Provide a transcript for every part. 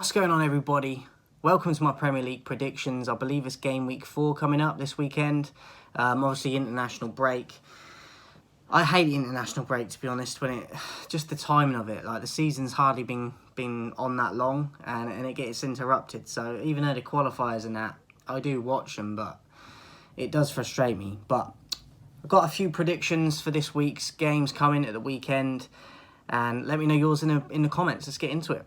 What's going on, everybody? Welcome to my Premier League predictions. I believe it's game week 4 coming up this weekend. Obviously, international break. I hate the international break, to be honest, when just the timing of it. Like, the season's hardly been on that long, and it gets interrupted. So even though the qualifiers and that, I do watch them, but it does frustrate me. But I've got a few predictions for this week's games coming at the weekend, and let me know yours in the comments. Let's get into it.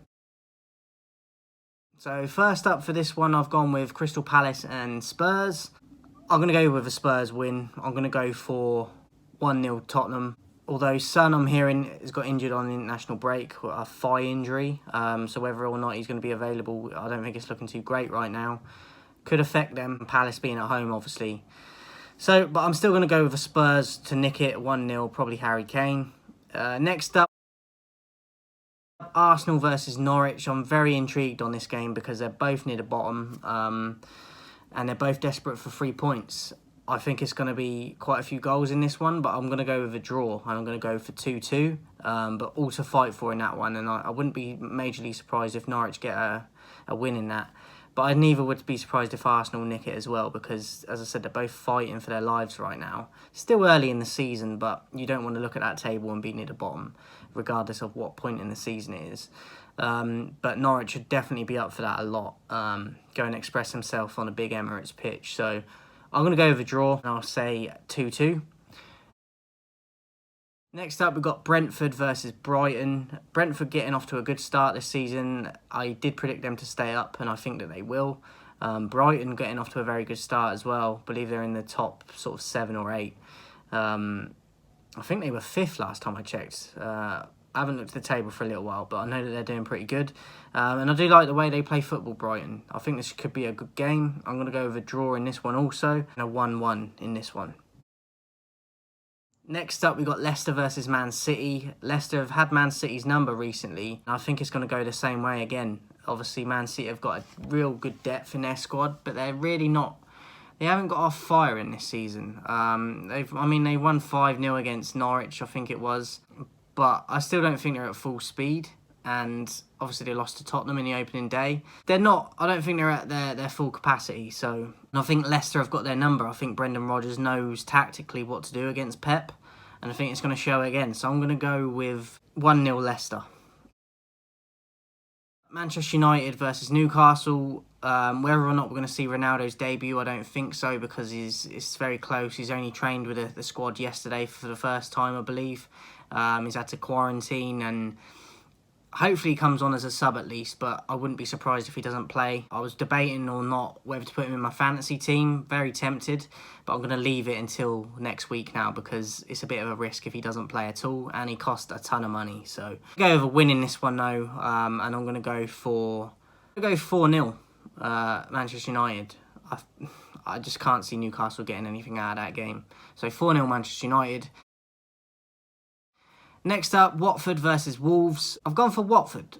So first up for this one, I've gone with Crystal Palace and Spurs. I'm going to go with a Spurs win. I'm going to go for 1-0 Tottenham. Although Son, I'm hearing, has got injured on the international break, a thigh injury. So whether or not he's going to be available, I don't think it's looking too great right now. Could affect them, Palace being at home, obviously. But I'm still going to go with the Spurs to nick it 1-0, probably Harry Kane. Next up, Arsenal versus Norwich. I'm very intrigued on this game because they're both near the bottom and they're both desperate for 3 points. I think it's going to be quite a few goals in this one, but I'm going to go with a draw. I'm going to go for 2-2, but all to fight for in that one. And I wouldn't be majorly surprised if Norwich get a win in that. But I neither would be surprised if Arsenal nick it as well because, as I said, they're both fighting for their lives right now. Still early in the season, but you don't want to look at that table and be near the bottom, regardless of what point in the season it is. But Norwich should definitely be up for that a lot. Go and express himself on a big Emirates pitch. So I'm going to go with a draw, and I'll say 2-2. Next up, we've got Brentford versus Brighton. Brentford getting off to a good start this season. I did predict them to stay up, and I think that they will. Brighton getting off to a very good start as well. I believe they're in the top sort of 7 or 8. I think they were 5th last time I checked. I haven't looked at the table for a little while, but I know that they're doing pretty good. And I do like the way they play football, Brighton. I think this could be a good game. I'm going to go with a draw in this one also, and a 1-1 in this one. Next up, we've got Leicester versus Man City. Leicester have had Man City's number recently, and I think it's going to go the same way again. Obviously, Man City have got a real good depth in their squad, but they're really not. They haven't got off firing this season. They won 5-0 against Norwich, I think it was, but I still don't think they're at full speed. And obviously they lost to Tottenham in the opening day. They're not, I don't think they're at their full capacity. So I think Leicester have got their number. I think Brendan Rodgers knows tactically what to do against Pep. And I think it's going to show again. So I'm going to go with 1-0 Leicester. Manchester United versus Newcastle. Whether or not we're going to see Ronaldo's debut, I don't think so because it's very close. He's only trained with the squad yesterday for the first time, I believe. He's had to quarantine and hopefully he comes on as a sub at least, but I wouldn't be surprised if he doesn't play. I was debating or not whether to put him in my fantasy team. Very tempted, but I'm going to leave it until next week now because it's a bit of a risk if he doesn't play at all, and he cost a ton of money. So go over winning this one though, and I'm going to go for 4-0 Manchester United. I just can't see Newcastle getting anything out of that game. So 4-0 Manchester United. Next up, Watford versus Wolves. I've gone for Watford.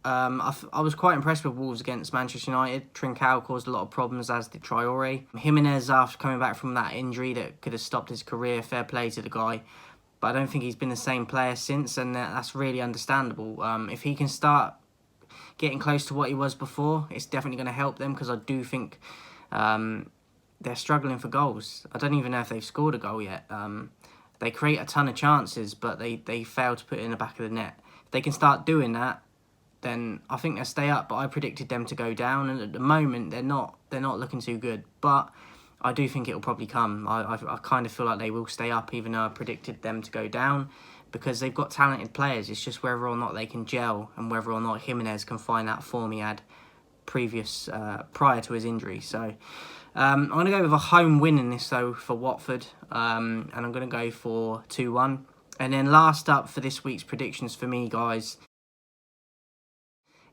I was quite impressed with Wolves against Manchester United. Trincao caused a lot of problems, as did Traore. Jimenez, after coming back from that injury that could have stopped his career, fair play to the guy. But I don't think he's been the same player since, and that's really understandable. If he can start getting close to what he was before, it's definitely going to help them because I do think they're struggling for goals. I don't even know if they've scored a goal yet. They create a ton of chances, but they fail to put it in the back of the net. If they can start doing that, then I think they'll stay up. But I predicted them to go down, and at the moment they're not looking too good. But I do think it will probably come. I kind of feel like they will stay up, even though I predicted them to go down, because they've got talented players. It's just whether or not they can gel, and whether or not Jimenez can find that form he had prior to his injury. So I'm going to go with a home win in this, though, for Watford. And I'm going to go for 2-1. And then last up for this week's predictions for me, guys,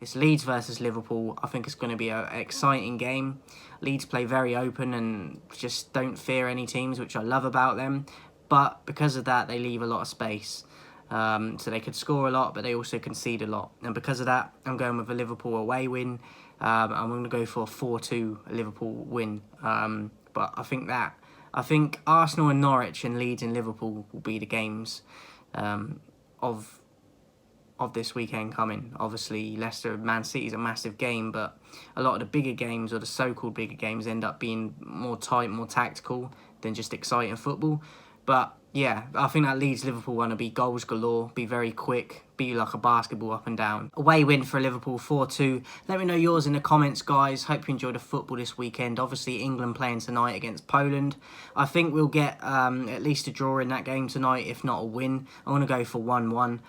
it's Leeds versus Liverpool. I think it's going to be an exciting game. Leeds play very open and just don't fear any teams, which I love about them. But because of that, they leave a lot of space. So they could score a lot, but they also concede a lot. And because of that, I'm going with a Liverpool away win. I'm going to go for a 4-2 Liverpool win. But I think Arsenal and Norwich and Leeds and Liverpool will be the games of of this weekend coming. Obviously, Leicester Man City is a massive game, but a lot of the bigger games, or the so-called bigger games, end up being more tight, more tactical than just exciting football. But yeah, I think that Leeds Liverpool one will be goals galore, be very quick, be like a basketball up and down. Away win for Liverpool 4-2. Let me know yours in the comments, guys. Hope you enjoyed the football this weekend. Obviously, England playing tonight against Poland. I think we'll get at least a draw in that game tonight, if not a win. I'm going to go for 1-1.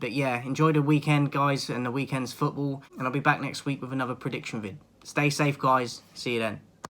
But yeah, enjoy the weekend, guys, and the weekend's football. And I'll be back next week with another prediction vid. Stay safe, guys. See you then.